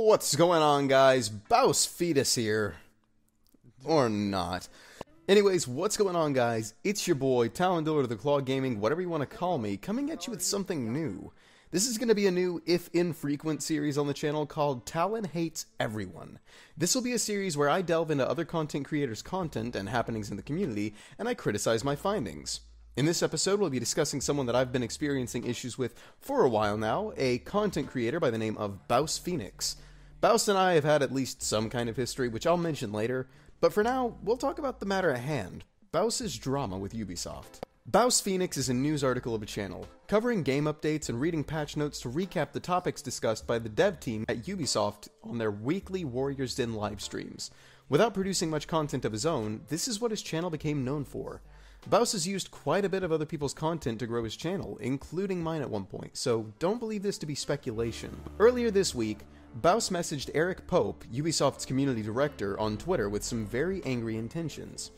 What's going on, guys? BouseFeenux here. Or not. Anyways, what's going on, guys? It's your boy, Talon, of the Claw Gaming, whatever you want to call me, coming at you with something new. This is going to be a new, if infrequent, series on the channel called Talon Hates Everyone. This will be a series where I delve into other content creators' content and happenings in the community, and I criticize my findings. In this episode, we'll be discussing someone that I've been experiencing issues with for a while now, a content creator by the name of BouseFeenux. Bouse and I have had at least some kind of history, which I'll mention later, but for now, we'll talk about the matter at hand, Bouse's drama with Ubisoft. BouseFeenux is a news article of a channel, covering game updates and reading patch notes to recap the topics discussed by the dev team at Ubisoft on their weekly Warriors Den live streams. Without producing much content of his own, this is what his channel became known for. Bouse has used quite a bit of other people's content to grow his channel, including mine at one point, so don't believe this to be speculation. Earlier this week, Bouse messaged Eric Pope, Ubisoft's community director, on Twitter with some very angry intentions.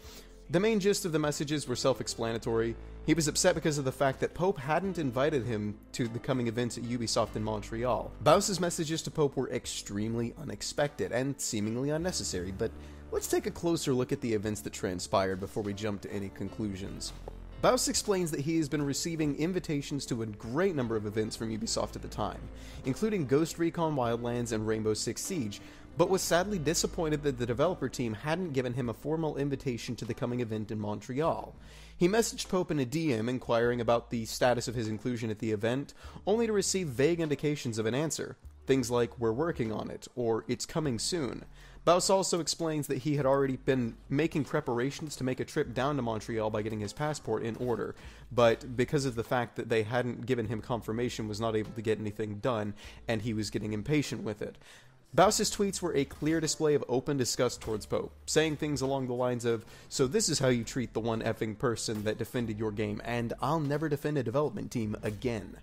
The main gist of the messages were self-explanatory. He was upset because of the fact that Pope hadn't invited him to the coming events at Ubisoft in Montreal. Bouse's messages to Pope were extremely unexpected and seemingly unnecessary, but let's take a closer look at the events that transpired before we jump to any conclusions. Bouse explains that he has been receiving invitations to a great number of events from Ubisoft at the time, including Ghost Recon Wildlands and Rainbow Six Siege, but was sadly disappointed that the developer team hadn't given him a formal invitation to the coming event in Montreal. He messaged Pope in a DM inquiring about the status of his inclusion at the event, only to receive vague indications of an answer. Things like, "we're working on it," or "it's coming soon." Bouse also explains that he had already been making preparations to make a trip down to Montreal by getting his passport in order, but because of the fact that they hadn't given him confirmation, was not able to get anything done, and he was getting impatient with it. Bouse's tweets were a clear display of open disgust towards Pope, saying things along the lines of, "So this is how you treat the one effing person that defended your game, and I'll never defend a development team again."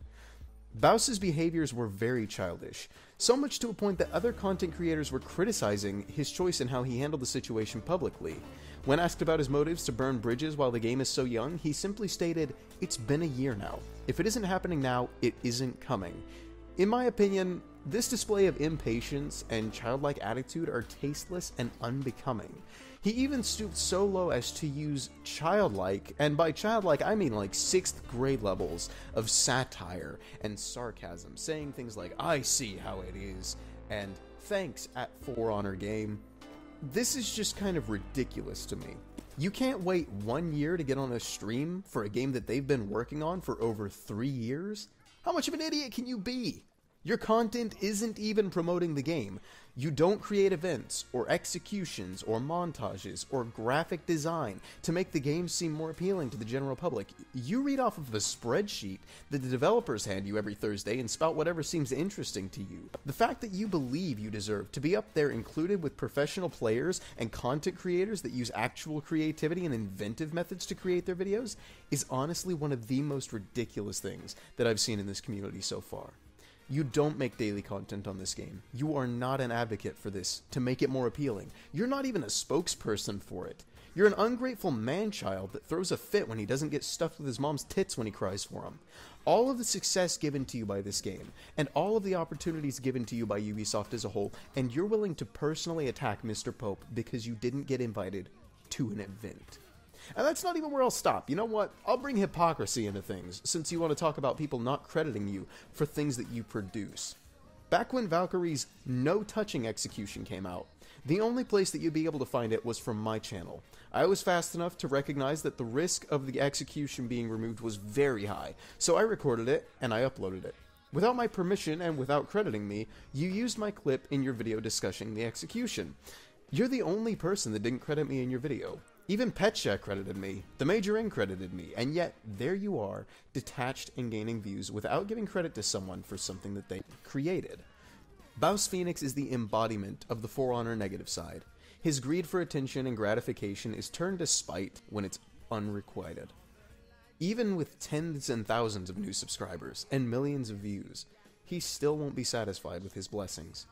Bouse's behaviors were very childish, so much to a point that other content creators were criticizing his choice in how he handled the situation publicly. When asked about his motives to burn bridges while the game is so young, he simply stated, "It's been a year now. If it isn't happening now, it isn't coming." In my opinion, this display of impatience and childlike attitude are tasteless and unbecoming. He even stooped so low as to use childlike, and by childlike I mean like 6th grade levels, of satire and sarcasm, saying things like, "I see how it is," and "thanks at For Honor game." This is just kind of ridiculous to me. You can't wait 1 year to get on a stream for a game that they've been working on for over 3 years? How much of an idiot can you be? Your content isn't even promoting the game. You don't create events, or executions, or montages, or graphic design to make the game seem more appealing to the general public. You read off of a spreadsheet that the developers hand you every Thursday and spout whatever seems interesting to you. The fact that you believe you deserve to be up there included with professional players and content creators that use actual creativity and inventive methods to create their videos is honestly one of the most ridiculous things that I've seen in this community so far. You don't make daily content on this game. You are not an advocate for this to make it more appealing. You're not even a spokesperson for it. You're an ungrateful man-child that throws a fit when he doesn't get stuffed with his mom's tits when he cries for him. All of the success given to you by this game, and all of the opportunities given to you by Ubisoft as a whole, and you're willing to personally attack Mr. Pope because you didn't get invited to an event. And that's not even where I'll stop. You know what? I'll bring hypocrisy into things, since you want to talk about people not crediting you for things that you produce. Back when Valkyrie's no-touching execution came out, the only place that you'd be able to find it was from my channel. I was fast enough to recognize that the risk of the execution being removed was very high, so I recorded it and I uploaded it. Without my permission and without crediting me, you used my clip in your video discussing the execution. You're the only person that didn't credit me in your video. Even Petcha credited me, the Major N credited me, and yet there you are, detached and gaining views without giving credit to someone for something that they created. BouseFeenux is the embodiment of the For Honor negative side. His greed for attention and gratification is turned to spite when it's unrequited. Even with tens and thousands of new subscribers and millions of views, he still won't be satisfied with his blessings.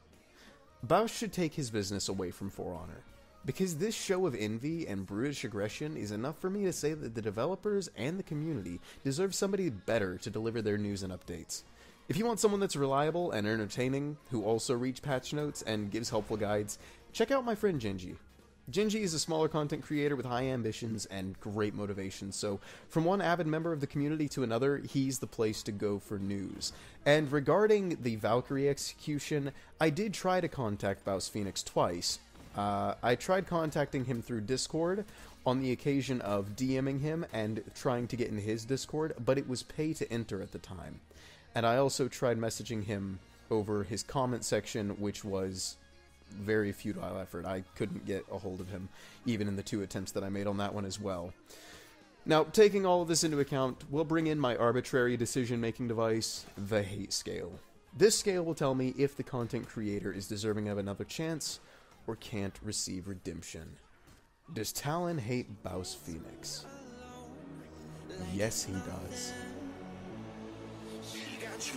Bouse should take his business away from For Honor, because this show of envy and brutish aggression is enough for me to say that the developers and the community deserve somebody better to deliver their news and updates. If you want someone that's reliable and entertaining, who also reads patch notes and gives helpful guides, check out my friend Gingy. Gingy is a smaller content creator with high ambitions and great motivation, so from one avid member of the community to another, he's the place to go for news. And regarding the Valkyrie execution, I did try to contact BouseFeenux twice. I tried contacting him through Discord on the occasion of DMing him and trying to get into his Discord, but it was pay to enter at the time. And I also tried messaging him over his comment section, which was very futile effort. I couldn't get a hold of him, even in the 2 attempts that I made on that one as well. Now, taking all of this into account, we'll bring in my arbitrary decision-making device, the hate scale. This scale will tell me if the content creator is deserving of another chance, or can't receive redemption. Does Talon hate BouseFeenux? Yes, he does. You